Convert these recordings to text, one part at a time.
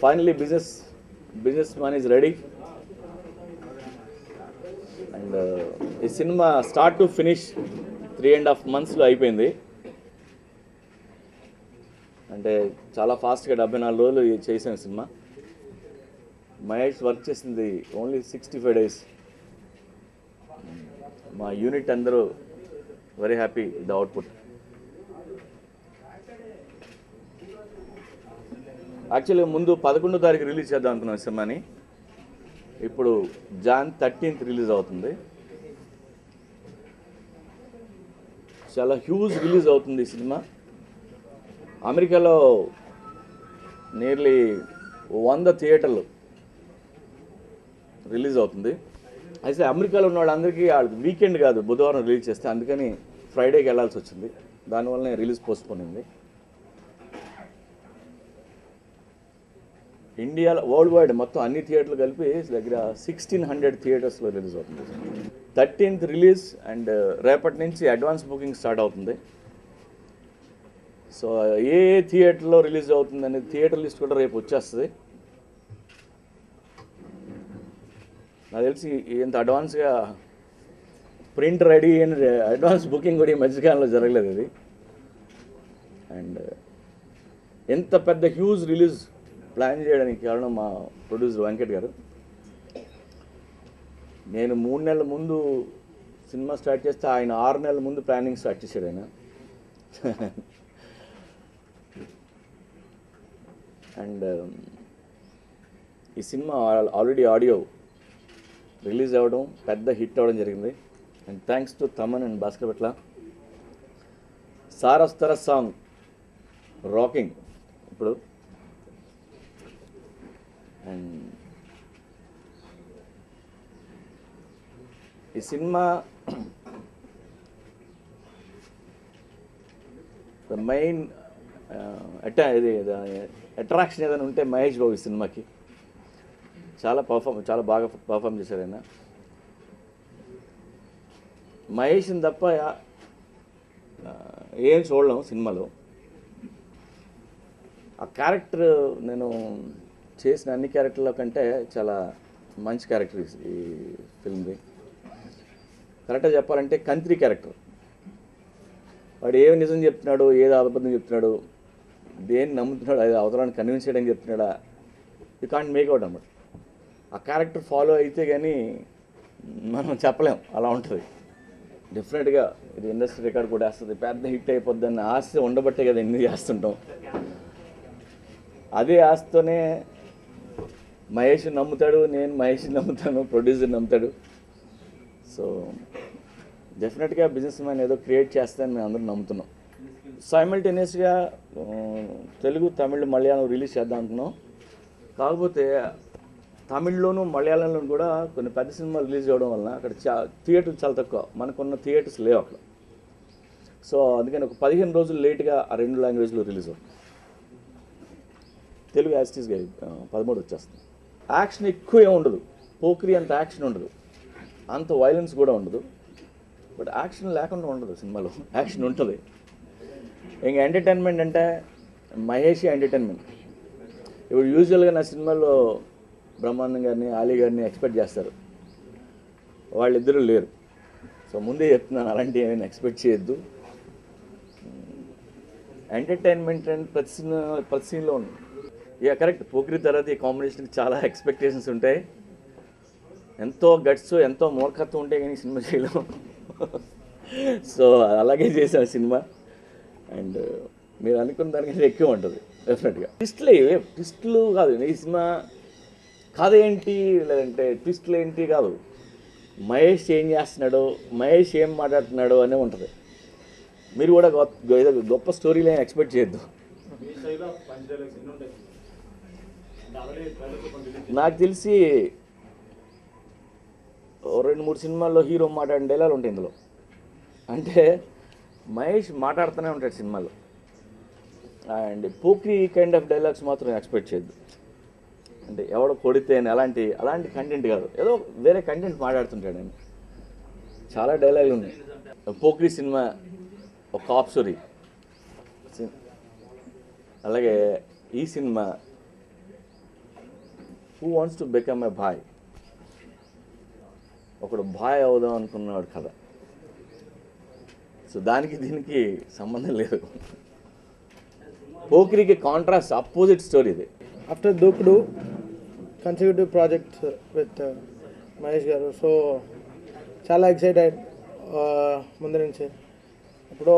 Finally, businessman is ready, and ఈ cinema start to finish 3.5 monthsలో అయిపోయింది. అంటే చాలా ఫాస్ట్గా 74 రోజులు చేసిన సినిమా. మహేష్ వర్క్ చేసింది ఓన్లీ 65 days. మా యూనిట్ అందరూ very happy with the output. యాక్చువల్గా ముందు 11వ తారీఖు రిలీజ్ చేద్దాం అనుకున్నాం సినిమాని. ఇప్పుడు Jan 13th రిలీజ్ అవుతుంది. చాలా హ్యూజ్ రిలీజ్ అవుతుంది ఈ సినిమా. అమెరికాలో నియర్లీ 100 థియేటర్లు రిలీజ్ అవుతుంది. అయితే అమెరికాలో ఉన్న వాళ్ళందరికీ వీకెండ్ కాదు, బుధవారం రిలీజ్ చేస్తే, అందుకని ఫ్రైడేకి వెళ్ళాల్సి వచ్చింది. దానివల్లనే రిలీజ్ పోస్ట్పోన్ అయింది. ఇండియాలో వరల్డ్ వైడ్ మొత్తం అన్ని థియేటర్లు కలిపి దగ్గర 1600 థియేటర్స్లో రిలీజ్ అవుతుంది. 13th రిలీజ్, అండ్ రేపటి నుంచి అడ్వాన్స్ బుకింగ్ స్టార్ట్ అవుతుంది. సో ఏ థియేటర్లో రిలీజ్ అవుతుంది అనేది థియేటర్ లిస్ట్ కూడా రేపు వచ్చేస్తుంది. నాకు తెలిసి ఇంత అడ్వాన్స్గా ప్రింట్ రెడీ అయిన అడ్వాన్స్ బుకింగ్ కూడా ఈ మధ్యకాలంలో జరగలేదు అది. అండ్ ఎంత పెద్ద హ్యూజ్ రిలీజ్ ప్లాన్ చేయడానికి కారణం మా ప్రొడ్యూసర్ వెంకట్ గారు. నేను 3 నెలల ముందు సినిమా స్టార్ట్ చేస్తే ఆయన 6 నెలల ముందు ప్లానింగ్ స్టార్ట్ చేశాడు ఆయన. అండ్ ఈ సినిమా ఆల్రెడీ ఆడియో రిలీజ్ అవ్వడం, పెద్ద హిట్ అవ్వడం జరిగింది. And thanks to Thaman and Bhaskar పట్ల. సారస్తర సాంగ్ రాకింగ్ ఇప్పుడు. అండ్ ఈ సినిమా ద మెయిన్ అట్రాక్షన్ ఏదైనా ఉంటే మహేష్ బాబు ఈ సినిమాకి చాలా బాగా పర్ఫామ్ చేశారు ఆయన. మహేష్ని తప్ప ఏం చూడలేం సినిమాలో. ఆ క్యారెక్టర్ నేను చేసిన అన్ని క్యారెక్టర్ల కంటే చాలా మంచి క్యారెక్టర్ ఈ ఫిల్మ్ది. కరెక్ట్గా చెప్పాలంటే కంత్రి క్యారెక్టర్. వాడు ఏమి నిజం చెప్తున్నాడు, ఏది అబద్ధం చెప్తున్నాడు, దేన్ని నమ్ముతున్నాడు, అది అవతరాన్ని కన్విన్స్ చేయడానికి చెప్తున్నాడా, యూ కాంట్ మేక్ అవుట్ అన్నమాట. ఆ క్యారెక్టర్ ఫాలో అయితే కానీ మనం చెప్పలేం, అలా ఉంటుంది. డెఫినెట్గా ఇది ఇండస్ట్రీ రికార్డ్ కూడా వేస్తుంది, పెద్ద హిట్ అయిపోద్దని ఆశ ఉండబట్టే కదా ఎన్ని చేస్తుంటాం. అదే ఆశతోనే మహేష్ నమ్ముతాడు, నేను మహేష్ నమ్ముతాను, ప్రొడ్యూసర్ నమ్ముతాడు. సో డెఫినెట్గా బిజినెస్ మ్యాన్ ఏదో క్రియేట్ చేస్తానని మేము అందరూ నమ్ముతున్నాం. సైమల్టేనియస్గా తెలుగు, తమిళ్, మలయాళం రిలీజ్ చేద్దాం అనుకున్నాం. కాకపోతే తమిళ్లోను మలయాళంలోనూ కూడా కొన్ని పెద్ద సినిమాలు రిలీజ్ అవ్వడం వలన అక్కడ థియేటర్లు చాలా తక్కువ, మనకున్న థియేటర్స్ లేవు అక్కడ. సో అందుకని ఒక 15 రోజులు లేట్గా ఆ 2 లాంగ్వేజ్లో రిలీజ్ అవుతుంది. తెలుగు యాస్టీస్గా 13 వచ్చేస్తుంది. యాక్షన్ ఎక్కువ ఏమి ఉండదు, పోక్రీ అంత యాక్షన్ ఉండదు, అంత వైలెన్స్ కూడా ఉండదు. బట్ యాక్షన్ లేకుండా ఉండదు సినిమాలో, యాక్షన్ ఉంటుంది. ఇంకా ఎంటర్టైన్మెంట్ అంటే మహేష్ ఎంటర్టైన్మెంట్. ఇప్పుడు యూజువల్గా నా సినిమాలో బ్రహ్మానందం గారిని, ఆలీ గారిని ఎక్స్పెక్ట్ చేస్తారు, వాళ్ళిద్దరూ లేరు. సో ముందే చెప్తున్నాను, అలాంటివి ఏమైనా ఎక్స్పెక్ట్ చేయొద్దు. ఎంటర్టైన్మెంట్ అండ్ ప్రతి సీన్లో ఉంది. ఇక కరెక్ట్, పోక్రీ తర్వాత ఈ కాంబినేషన్కి చాలా ఎక్స్పెక్టేషన్స్ ఉంటాయి. ఎంతో గట్స్, ఎంతో మూర్ఖత్వం ఉంటే కానీ సినిమా చేయలేము. సో అలాగే చేశాను సినిమా. అండ్ మీరు అనుకున్న దానికంటే ఎక్కువ ఉంటుంది డెఫినెట్గా. ట్విస్టులు కాదు ఈ సినిమా. కథ ఏంటి, లేదంటే ట్విస్టులు ఏంటి కాదు, మహేష్ ఏం చేస్తున్నాడో, మహేష్ ఏం మాట్లాడుతున్నాడో అనే ఉంటుంది. మీరు కూడా ఏదో గొప్ప స్టోరీలు ఏం ఎక్స్పెక్ట్ చేయొద్దు. నాకు తెలిసి 2-3 సినిమాల్లో హీరో మాట్లాడిన డైలాగులు ఉంటాయి ఇందులో. అంటే మహేష్ మాట్లాడుతూనే ఉంటాడు సినిమాలో. And Pokiri kind of dialogues మాత్రం ఎక్స్పెక్ట్ చేయొద్దు. అంటే ఎవడో కొడితే అలాంటి కంటెంట్ కాదు, ఏదో వేరే కంటెంట్ మాట్లాడుతుంటాడు ఆయన. చాలా డైలాగులు ఉన్నాయి. పోక్రీ సినిమా ఒక కాప్ స్టోరీ, అలాగే ఈ cinema who wants to become a boy, ఒకడు బాయ్ అవుదాం అనుకున్నాడు కథ. సో దానికి దీనికి సంబంధం లేదు. పోకిరికి కాంట్రాస్ట్ అపోజిట్ స్టోరీ ఇది. ఆఫ్టర్ దూకుడు కన్సిక్యూటివ్ ప్రాజెక్ట్స్ విత్ మహేష్ గారు, సో చాలా ఎక్సైటెడ్ ముందు నుంచి. ఇప్పుడు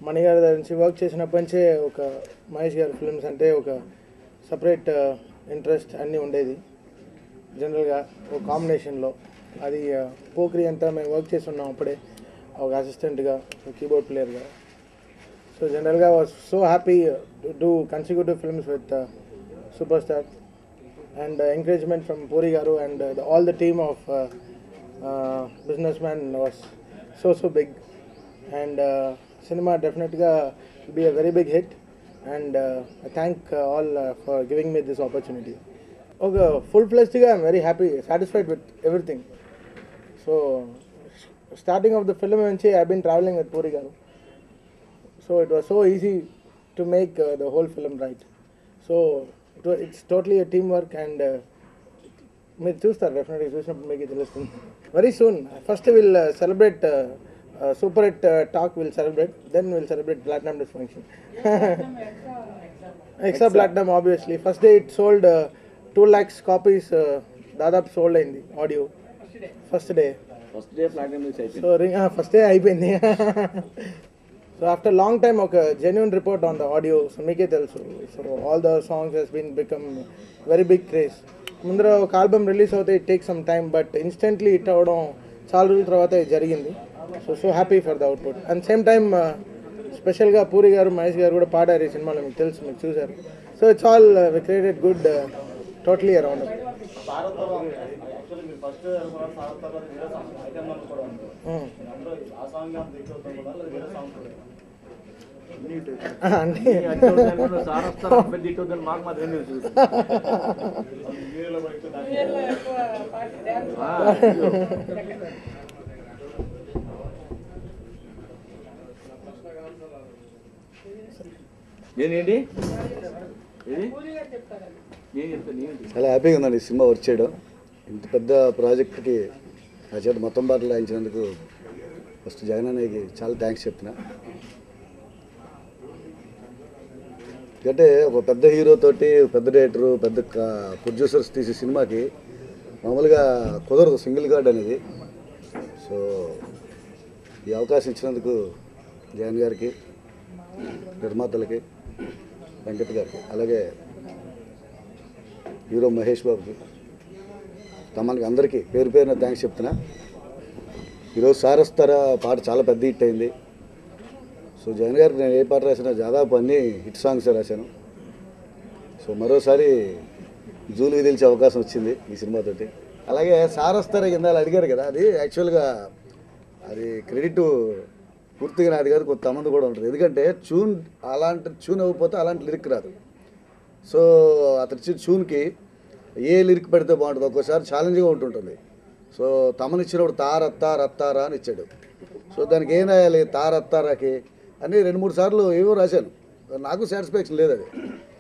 మణి గారి దగ్గర నుంచి వర్క్ చేసినప్పటి నుంచే ఒక మహేష్ గారి ఫిల్మ్స్ అంటే ఒక సపరేట్ ఇంట్రెస్ట్ అన్నీ ఉండేది. జనరల్గా ఒక కాంబినేషన్లో అది పోక్రీ అంతా మేము వర్క్ చేసి ఉన్నాం అప్పుడే, ఒక అసిస్టెంట్గా, ఒక కీబోర్డ్ ప్లేయర్గా. సో జనరల్గా was so happy to do consecutive films with super star and encouragement from Puri గారు and all the team of business man was so big. And cinema డెఫినెట్గా will be a very big hit and I thank all for giving me this opportunity. ఒక full ఫ్లెజ్డ్గా I'm very happy, satisfied with everything. So starting of the film nunchi I have been traveling with Puri garu, so it was so easy to make the whole film right. So it's totally a teamwork and మీరు చూస్తారు డెఫినెట్గా, చూసినప్పుడు మీకు తెలుస్తుంది. Very soon first will celebrate super hit talk, will celebrate, then will celebrate platinum disc function, extra platinum obviously. First day it sold 2 lakhs copies దాదాపు sold అయింది audio first day. So first day అయిపోయింది. So after long time ఒక genuine report on the audio. So మీకే తెలుసు, so all the songs has been become very big craze. ముందర ఒక album release అవుతే it take some time, but instantly hit అవ్వడం చాలా రోజుల తర్వాత జరిగింది. So happy for the output. And same time స్పెషల్గా పూరి గారు, మహేష్ గారు కూడా పాడారు ఈ సినిమాలో, మీకు తెలుసు, మీకు చూశారు. So it's all we created good totally around. ఏంటి చాలా హ్యాపీగా ఉందండి ఈ సినిమా వర్క్ చేయడం. ఇంత పెద్ద ప్రాజెక్ట్కి నా చేత మొత్తం బాటలు రాయించినందుకు ఫస్ట్ జగన్ అన్నయ్యకి చాలా థ్యాంక్స్ చెప్తున్నా. ఎందుకంటే ఒక పెద్ద హీరోతోటి, పెద్ద డైరెక్టరు, పెద్ద ప్రొడ్యూసర్స్ తీసే సినిమాకి మామూలుగా కుదరదు సింగిల్ కార్డ్ అనేది. సో ఈ అవకాశం ఇచ్చినందుకు జగన్ గారికి, నిర్మాతలకి, వెంకట్ గారికి, అలాగే హీరో మహేష్ బాబుకి, తమకి అందరికీ పేరు పేరున థ్యాంక్స్ చెప్తున్నా. ఈరోజు సారస్తారా పాట చాలా పెద్ద హిట్ అయింది. సో జగన్ గారికి నేను ఏ పాట రాసినా దాదాపు అన్నీ హిట్ సాంగ్స్ రాశాను. సో మరోసారి జూలు తెలిసే అవకాశం వచ్చింది ఈ సినిమాతోటి. అలాగే సారస్తారా కింద అడిగారు కదా, అది యాక్చువల్గా అది క్రెడిట్ పూర్తిగా నాది కాదు, కొంత తమంది కూడా ఉంటుంది. ఎందుకంటే ట్యూన్ అలాంటి ట్యూన్ అవ్వకపోతే అలాంటి లిరిక్ రాదు. సో అతని ఇచ్చిన ట్యూన్కి ఏ లిరిక్ పెడితే బాగుంటుంది, ఒక్కోసారి ఛాలెంజ్గా ఉంటుంటుంది. సో తమనిచ్చినప్పుడు తారత్తారా అని ఇచ్చాడు. సో దానికి ఏం రాయాలి, తారత్తారాకి అని 2-3 సార్లు ఏవో రాశాను. నాకు సాటిస్ఫాక్షన్ లేదు అది.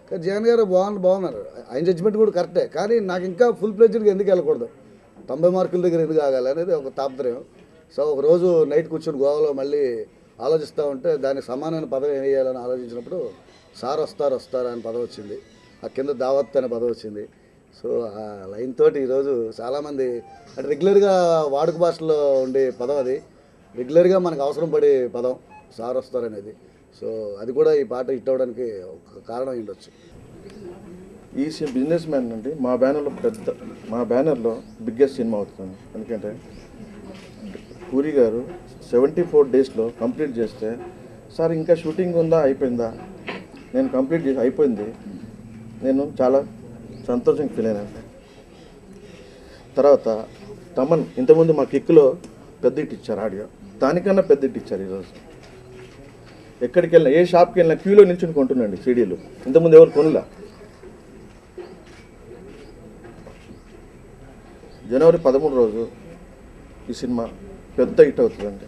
కానీ జగన్ గారు బాగున్నారు, ఆయన జడ్జిమెంట్ కూడా కరెక్టే. కానీ నాకు ఇంకా ఫుల్ ప్లెడ్జ్డ్గా ఎందుకు వెళ్ళకూడదు, 90 మార్కుల దగ్గర ఎందుకు ఆగాలి అనేది ఒక తాపత్రయం. సో ఒకరోజు నైట్ కూర్చొని గోవాలో మళ్ళీ ఆలోచిస్తూ ఉంటే దానికి సమానమైన పదం ఏం వేయాలని ఆలోచించినప్పుడు సార్ వస్తారా అనే పదం వచ్చింది, ఆ కింద దావత్ అనే పదం వచ్చింది. సో ఆ లైన్ తోటి ఈరోజు చాలామంది అంటే రెగ్యులర్గా వాడుక భాషలో ఉండే పదం, అది రెగ్యులర్గా మనకు అవసరం పడే పదం సార్ వస్తారనేది. సో అది కూడా ఈ పాట హిట్ అవ్వడానికి ఒక కారణం ఉండొచ్చు. ఈ బిజినెస్ మ్యాన్ అండి మా బ్యానర్లో బిగ్గెస్ట్ సినిమా అవుతుంది. ఎందుకంటే పూరి గారు 74 డేస్లో కంప్లీట్ చేస్తే, సార్ ఇంకా షూటింగ్ ఉందా, అయిపోయిందా, నేను కంప్లీట్ చేసి అయిపోయింది, నేను చాలా సంతోషంగా ఫీల్ అయినా. తర్వాత తమన్ ఇంతకుముందు మా కిక్లో పెద్ద హిట్ ఇచ్చారు, ఆడియో దానికన్నా పెద్ద హిట్ ఇచ్చారు. ఈరోజు ఎక్కడికి వెళ్ళినా, ఏ షాప్కి వెళ్ళినా క్యూలో నిల్చుని కొంటున్నాండి సీడీలు. ఇంతకుముందు ఎవరు కొనలా. జనవరి 13 రోజు ఈ సినిమా పెద్ద హిట్ అవుతుందండి.